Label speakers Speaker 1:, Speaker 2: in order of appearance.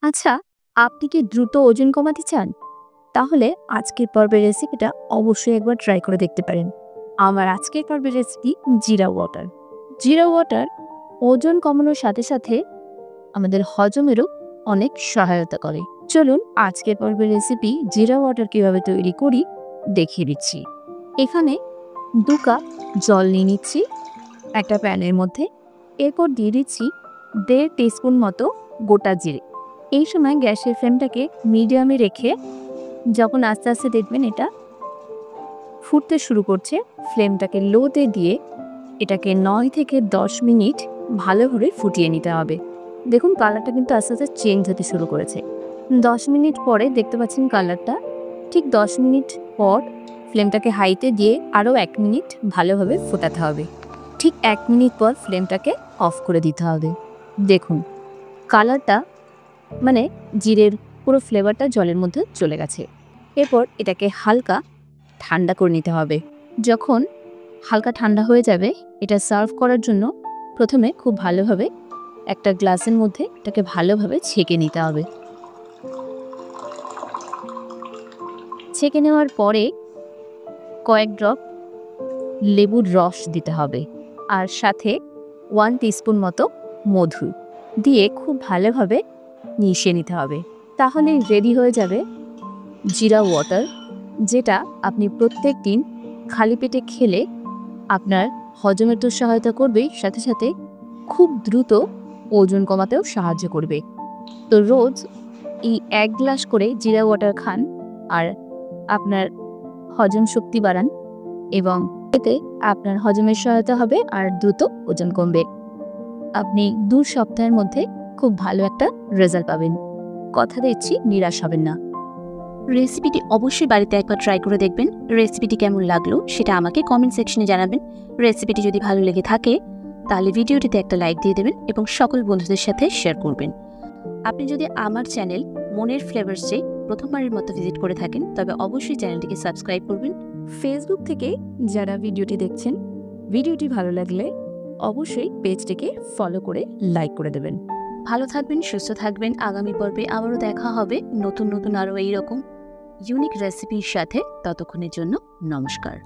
Speaker 1: আচ্ছা, আপনি কি দ্রুত ওজন কমাতে চান? তাহলে আজকের পর্বের রেসিপিটা অবশ্যই একবার ট্রাই করে দেখতে পারেন। আমার আজকের পর্বের রেসিপি জিরা ওয়াটার। জিরা ওয়াটার ওজন কমানোর সাথে সাথে আমাদের হজমেরও অনেক সহায়তা করে। চলুন আজকের পর্বের রেসিপি জিরা ওয়াটার কিভাবে তৈরি করি দেখিয়ে দিচ্ছি। এখানে 2 কাপ জল নিয়ে নিচ্ছি একটা প্যানের মধ্যে। এরপর দিয়ে দিচ্ছি 1.5 টিস্পুন মতো গোটা জিরে। এই সময় গ্যাসের ফ্লেমটাকে মিডিয়ামে রেখে যখন আস্তে আস্তে দেখবেন এটা ফুটতে শুরু করছে, ফ্লেমটাকে লোতে দিয়ে এটাকে 9 থেকে 10 মিনিট ভালোভাবে ফুটিয়ে নিতে হবে। দেখুন কালারটা কিন্তু আস্তে আস্তে চেঞ্জ হতে শুরু করেছে। 10 মিনিট পরে দেখতে পাচ্ছেন কালারটা। ঠিক 10 মিনিট পর ফ্লেমটাকে হাইতে দিয়ে আরও 1 মিনিট ভালোভাবে ফোটাতে হবে। ঠিক 1 মিনিট পর ফ্লেমটাকে অফ করে দিতে হবে। দেখুন কালারটা মানে জিরের পুরো ফ্লেভারটা জলের মধ্যে চলে গেছে। এরপর এটাকে হালকা ঠান্ডা করে নিতে হবে। যখন হালকা ঠান্ডা হয়ে যাবে এটা সার্ভ করার জন্য প্রথমে খুব ভালোভাবে একটা গ্লাসের মধ্যে এটাকে ভালোভাবে ছেঁকে নিতে হবে। ছেঁকে নেওয়ার পরে কয়েক ড্রপ লেবুর রস দিতে হবে আর সাথে 1 টিস্পুন মতো মধু দিয়ে খুব ভালোভাবে মিশিয়ে নিতে হবে। তাহলে রেডি হয়ে যাবে জিরা ওয়াটার, যেটা আপনি প্রত্যেক দিন খালি পেটে খেলে আপনার হজমের তো সহায়তা করবেই, সাথে সাথে খুব দ্রুত ওজন কমাতেও সাহায্য করবে। তো রোজ এই 1 গ্লাস করে জিরা ওয়াটার খান আর আপনার হজম শক্তি বাড়ান এবং এতে আপনার হজমের সহায়তা হবে আর দ্রুত ওজন কমবে। আপনি 2 সপ্তাহের মধ্যে খুব ভালো একটা রেজাল্ট পাবেন। কথা দিচ্ছি নিরাশ হবেন না।
Speaker 2: রেসিপিটি অবশ্যই বাড়িতে একবার ট্রাই করে দেখবেন। রেসিপিটি কেমন লাগলো সেটা আমাকে কমেন্ট সেকশনে জানাবেন। রেসিপিটি যদি ভালো লেগে থাকে তাহলে ভিডিওটিতে একটা লাইক দিয়ে দেবেন এবং সকল বন্ধুদের সাথে শেয়ার করবেন। আপনি যদি আমার চ্যানেল মনের ফ্লেভার্সে প্রথমবারের মতো ভিজিট করে থাকেন তবে অবশ্যই চ্যানেলটিকে সাবস্ক্রাইব করবেন।
Speaker 1: ফেসবুক থেকে যারা ভিডিওটি দেখছেন, ভিডিওটি ভালো লাগলে অবশ্যই পেজটিকে ফলো করে লাইক করে দেবেন।
Speaker 2: ভালো থাকবেন, সুস্থ থাকবেন। আগামী পর্বে আবারও দেখা হবে নতুন নতুন আরও এইরকম ইউনিক রেসিপির সাথে। ততক্ষণের জন্য নমস্কার।